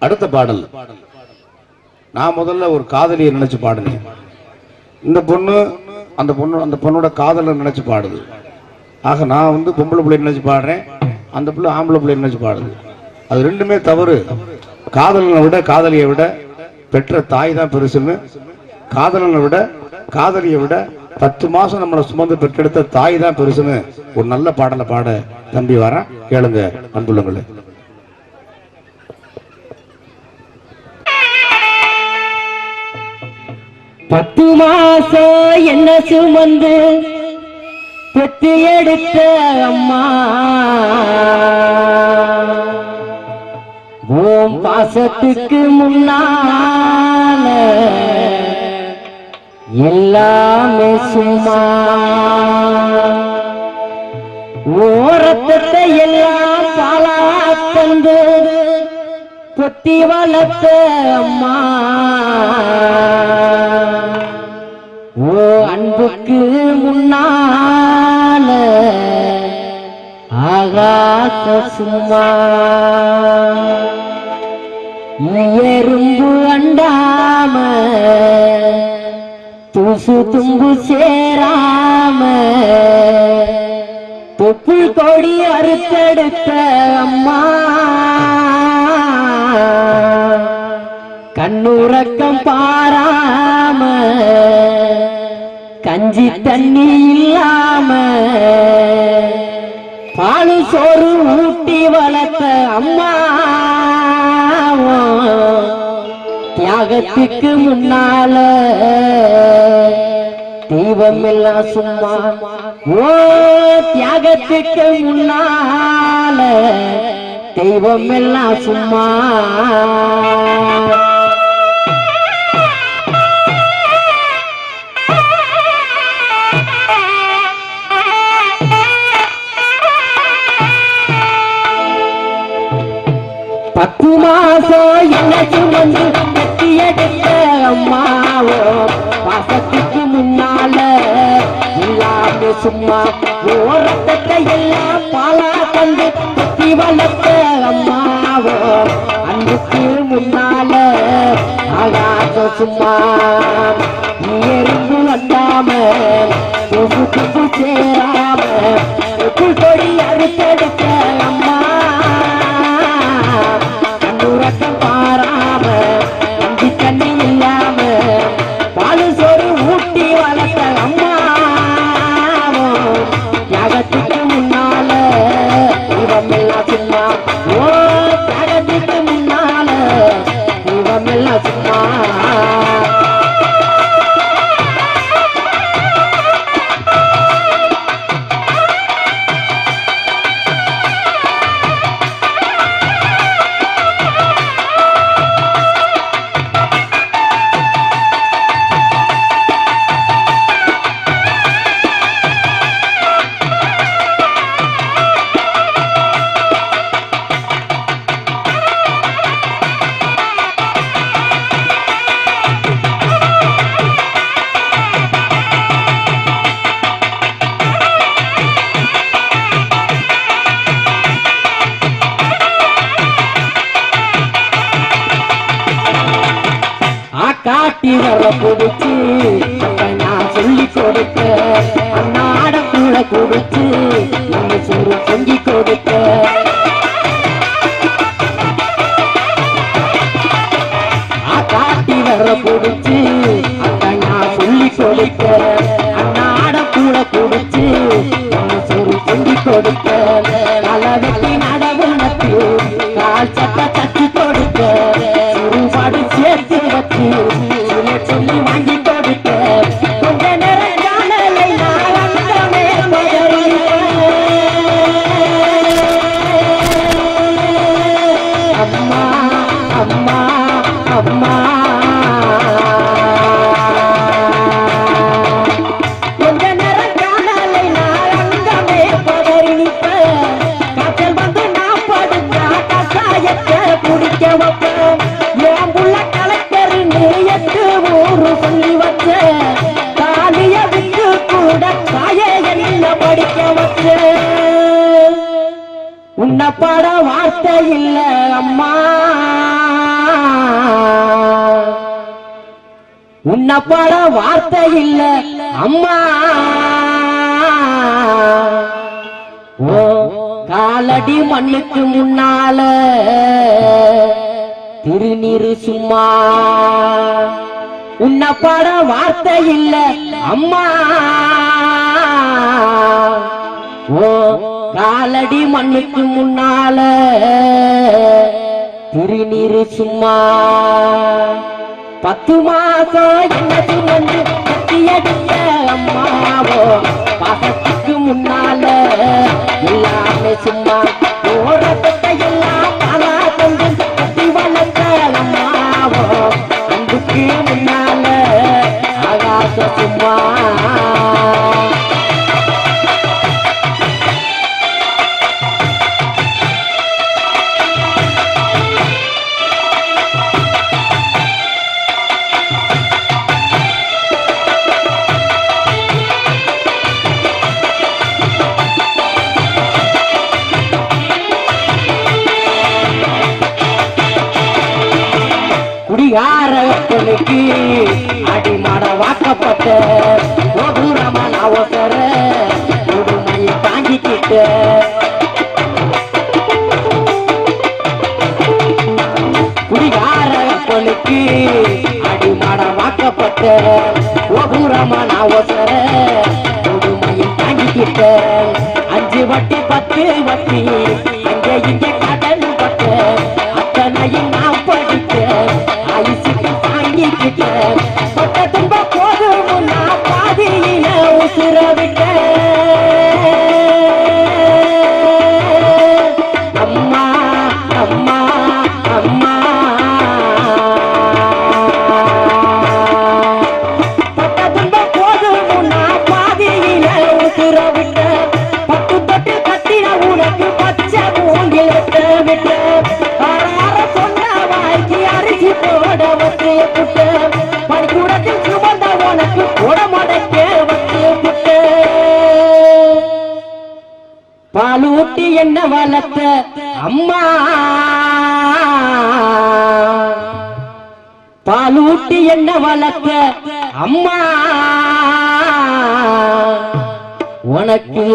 அடுத்த பாடல் நான் முதல்ல ஒரு காதலியை நினைச்சு பாடுனேன். இந்த பொண்ணு அந்த பொண்ணோட காதலை நினைச்சு பாடுது. ஆக நான் வந்து பொம்பளை பிள்ளை நினைச்சு பாடுறேன், அந்த பிள்ளை ஆம்பளை பிள்ளை நினைச்சு பாடுது. அது ரெண்டுமே தவறு. காதலனை விட காதலியை விட பெற்ற தாய் தான் பெருசுன்னு, காதலனை விட காதலியை விட 10 மாசம் நம்மளை சுமந்து பெற்றெடுத்த தாய் தான் பெருசுன்னு ஒரு நல்ல பாடலை பாட தம்பி வரேன். கேளுங்க அன்புள்ளங்களே. பத்து மாசம் என்ன சுமந்து பெத்து எடுத்த அம்மா, ஓம் பாசத்துக்கு முன்னால எல்லாமே சும்மா. ஓரத்தை எல்லாம் பாலா தந்து பொத்தி வளர்த்த அம்மா, ஓ அன்புக்கு முன்னால ஆகாச சும்மா. எறும்பு அண்டாம தூசு தும்பு சேராம தொப்புள் கொடி அறுத்தெடுத்த அம்மா, கண்ணுறக்கம் பாராம கஞ்சி தண்ணி இல்லாம பாலு சோறு ஊட்டி வளர்த்த அம்மா, தியாகத்துக்கு முன்னால தெய்வம் எல்லாம் சும்மா. ஓ தியாகத்துக்கு முன்னால தெய்வம் எல்லாம் சும்மா. பத்து மாசம் என்ன சுமந்து கட்டி எடுத்த அம்மாவோ, பாசத்துக்கு முன்னால எல்லாமே சும்மா. ஓரத்தை எல்லாம் பாலா தந்து கட்டி வளர்த்த அம்மாவோ, அன்புக்கு முன்னால ஆகாச சும்மா. எறும்பு வந்தாம தொகு தும்பு சேராம தொப்புள் கொடி அறுத்தெடுத்த அம்மா, கண்ணுறக்கம் பாராம கஞ்சி தண்ணி இல்லாம பாலு சோறு ஊட்டி வளர்த்த அம்மா, தியாகத்துக்கு முன்னால தெய்வம் எல்லாம் சும்மா. ஓ தியாகத்துக்கு முன்னால தெய்வம் எல்லாம் சும்மா. காட்டி வர கொடுத்து நான் சொல்லி கொடுத்த அன்னாட கூட கொடுத்து நம்ம சொரு பொங்கி கொடுத்த, காட்டி வர கொடுத்து நான் சொல்லி கொடுத்த அன்னாட கூட கொடுத்து நம்ம சொரு பொங்கி கொடுத்த, அளவெட்டி நடவு நட்டு கால் சட்ட தட்டி கொடுத்த, சுருபாடு சேர்த்து வச்சு சொல்லி வாங்கி கொடுத்த, கொஞ்ச நேரம் காணலை நாளந்தமே அம்மா அம்மா அம்மா. உன்னை பாட வார்த்தை இல்ல அம்மா ஓ காலடி மண்ணுக்கு முன்னால திருநீரு சும்மா உன்னை பாட வார்த்தை இல்ல அம்மா ஓ காலடி மண்ணுக்கு முன்னால திருநீரு சும்மா 10 மாசம் என்ன சுமந்து கட்டியடித்த அம்மாவோ பாசத்துக்கு முன்னால எல்லாமே சும்மா ஓரத்தை எல்லாம் பலா கொண்டு கட்டி வளர்த்த அம்மாவோ அன்புக்கு முன்னால ஆகாச சும்மா குடிகாரர்களுக்கு அடிமாட வாக்கப்பட்ட கோபுரமான அவசர கொடுமையை தாங்கிக்கிட்ட குடிகாரர்களுக்கு அடிமாட வாக்கப்பட்ட கோபுரமான அவசர கொடுமையை தாங்கிக்கிட்ட 5 வட்டி 10 வட்டி அங்கே இங்கே கடன் பட்ட அத்தனையும் நான் படித்தேன் பட்ட துன்ப போதும் நான் பாதியில உசுர விட்ட அம்மா அம்மா அம்மா பட்ட துன்ப போதும் நான் பாதியில உசுர விட்ட 10 தொட்டு கட்டின உனக்கு பச்சை மூங்கில் விட்ட விட்ட சொன்ன வாய்க்கு அரிசி போட வச்சு புட்ட பனிக்கூடத்தில் சுமந்த உனக்கு உடமடைக்க வச்சு புட்ட பாலூட்டி என்ன வளர்த்த அம்மா பாலூட்டி என்ன வளர்த்த அம்மா உனக்கு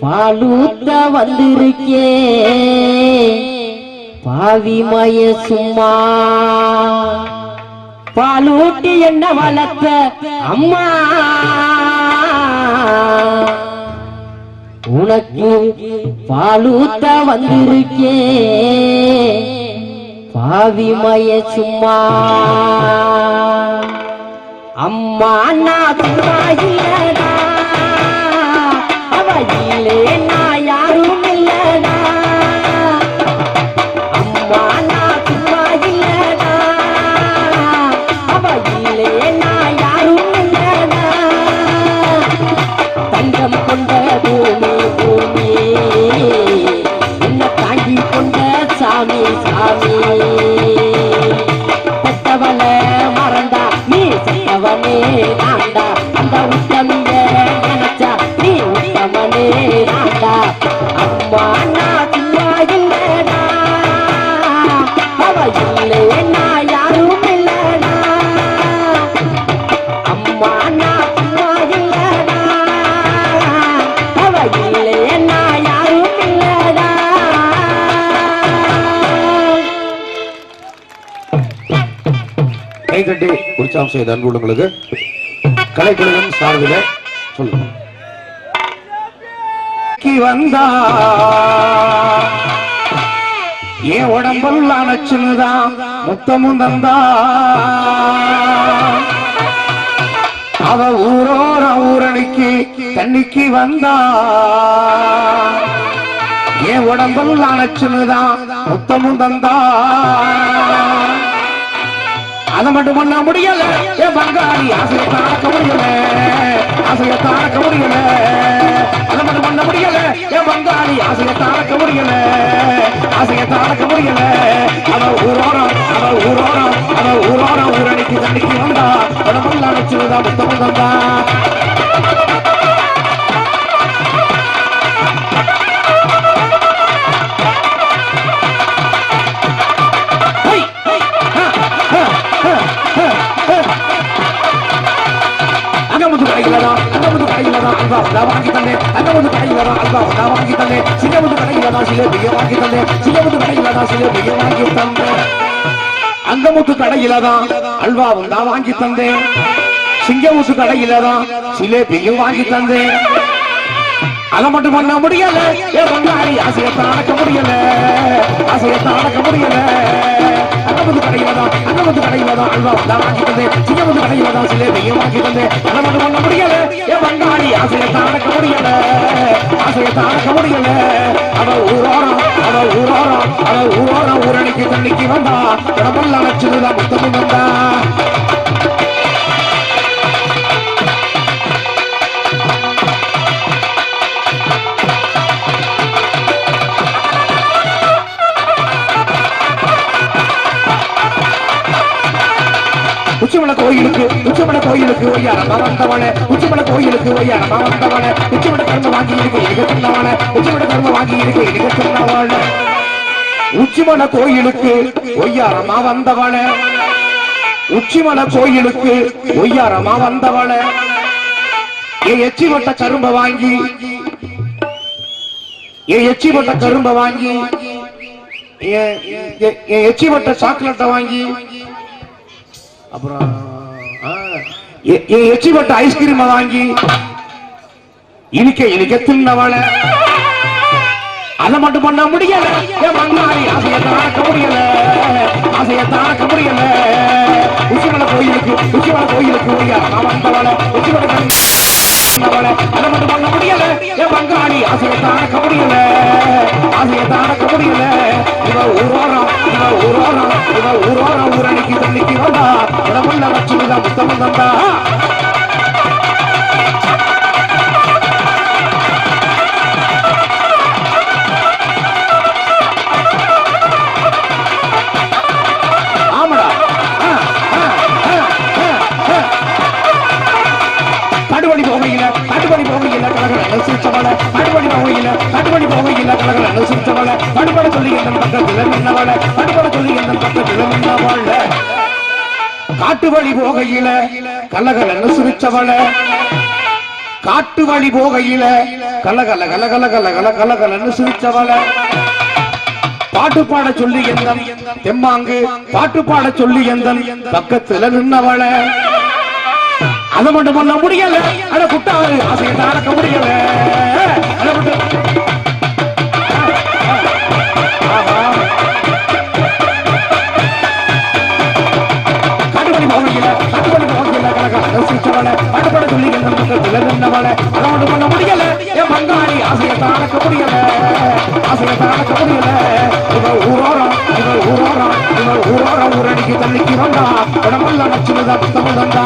பாலூட்ட வந்திருக்கே பாவிமய சும்மா பாலூட்டி என்ன வளர்த்த அம்மா உனக்கு பாலூத்த வந்திருக்கே பாவிமய சும்மா அம்மா நான் சும்மா இல்லடா அவ இல்லே நான் யாரும் இல்லடா அம்மா நான் சும்மா இல்லடா அவ இல்லே நான் யாரும் இல்லடா தங்கம் கொண்ட பூமி பூமி என்ன தாங்கி கொண்ட சாமி சாமி பெற்றவள மறந்தா நீ செத்தவனே நான்டா அந்த உத்தமிய நினைச்சா நீ உத்தமனே நான்டா அம்மா நான் சும்மா இல்லடா அவ இல்லே நான் யாரும் இல்லடா அம்மா நான் சும்மா இல்லடா அவ இல்லே நான் யாரும் இல்லடா கைதட்டி உற்சாகம் செய்த அன்பு உள்ளவங்களுக்கு கலைக்குழுவின் சார்பில் சொல்லுங்க வந்தா என் உடம்பெல்லாம் நச்சுன்னுதான் முத்தமும் தந்தா அவ ஊரோர ஊரணிக்கு தண்ணிக்கு வந்தா என் உடம்பெல்லாம் நச்சுன்னுதான் முத்தமும் தந்தா அதை மட்டும் பண்ண முடியல என் பங்காளி ஆசையை தாக்க முடியல ஆசையை தாக்க முடியல அதை மட்டும் பண்ண முடியல என் பங்காளி ஆசையை தாக்க முடியல ஆசையை தாக்க முடியல அவ ஊரோரம் ஊரணிக்கு தண்ணிக்கு வந்தா உடம்பெல்லாம் அழைச்சுதா முத்தமும் தந்தா நான் வாங்கி தந்தேன் அங்கமுத்து கடையில தான் அல்வா நான் வாங்கி தந்தேன் சிங்கமுத்து கடையில தான் சிலேபியை வாங்கி தந்தேன் சிங்கமுத்து கடையில தான் சிலேபியை வாங்கி தந்தேன் அங்கமுத்து கடையில தான் அல்வாவும் நான் வாங்கி தந்தேன் சிங்கமுத்து கடையில தான் சிலேபியும் வாங்கி தந்தேன் அதை மட்டும் பண்ண முடியல என் பங்காளி ஆசையத்தை அடக்க முடியல ஆசையத்தை அடக்க முடியல அங்கமுத்து கடையில தான் அல்வா நான் வாங்கி தந்தேன் சிங்கமுத்து கடையில தான் சிலேபியும் வாங்கி தந்தேன் அதை மட்டும் பண்ண முடியல என் பங்காளி ஆசையத்தை அடக்க முடியல ஆசையத்தை அடக்க முடியல அவ ஊரோரம் ஊரணிக்கு தண்ணிக்கு வந்தா உடம்புல அழைச்சதுதான் முத்தமும் வந்தா உச்சிமலை கோயிலுக்கு ஒய்யாரமா வந்தவனே உச்சிமலை கோயிலுக்கு ஒய்யாரமா வந்தவனே உச்சிமலை கர்ம வாங்கி இருக்கு எனக்கு சொன்னவனே உச்சிமலை கர்ம வாங்கி இருக்கு எனக்கு சொன்னவனே உச்சிமலை கோயிலுக்கு ஒய்யாரமா வந்தவனே உச்சிமலை கோயிலுக்கு ஒய்யாரமா வந்தவனே என் எச்சி வட்ட கரும்ப வாங்கி என் எச்சி வட்ட கரும்ப வாங்கி என் எச்சி வட்ட சாக்லேட்டை வாங்கி அப்புறம் எச்சி வட்ட ஐஸ்கிரீம் வாங்கி இனிக்க தின்னவள அதை மட்டும் பண்ண முடியல என் மங்காரி ஆசையை தாக்க முடியல உச்சிமலை கோயிலுக்கு நான் வந்தவள உச்சிமலை அதை மட்டும் பண்ண முடியல என் மங்காரி ஆசையை தாக்க முடியல இவ ஊரோரம் ஊரணிக்கு தண்ணிக்கு வந்தா உடம்புள்ள வச்சுதான் புத்தகம் தந்தா கடுபடி போகையில கலகல சிரிச்சவள கடுபடி போகையில கலகல சிரிச்சவள கடுபட சொல்லி எந்த பக்கத்துல நின்னவள கடுபட சொல்லி எந்த பக்கத்துல நின்னவள காட்டு வழி போகையில கலகல சிரிச்சவள காட்டு வழி போகையில கலகல சிரிச்சவள பாட்டு பாட சொல்லி எந்த தெம்மாங்கு பாட்டு பாட சொல்லி எந்த பக்கத்துல நின்னவள அதை மட்டும் பண்ண முடியல அட குட்டாரு ஆசையை அடக்க முடியல கடுபடி போகையில கடுபட சொல்லி எந்த பக்கத்துல நின்னவள அதை மட்டும் பண்ண முடியல என் பங்காளி ஆசையை அடக்க முடியல இவ ஊரோரம் ஊரணிக்கு தண்ணிக்கு வந்தா உடம்புள்ள நச்சுதான் புத்தகம் தந்தா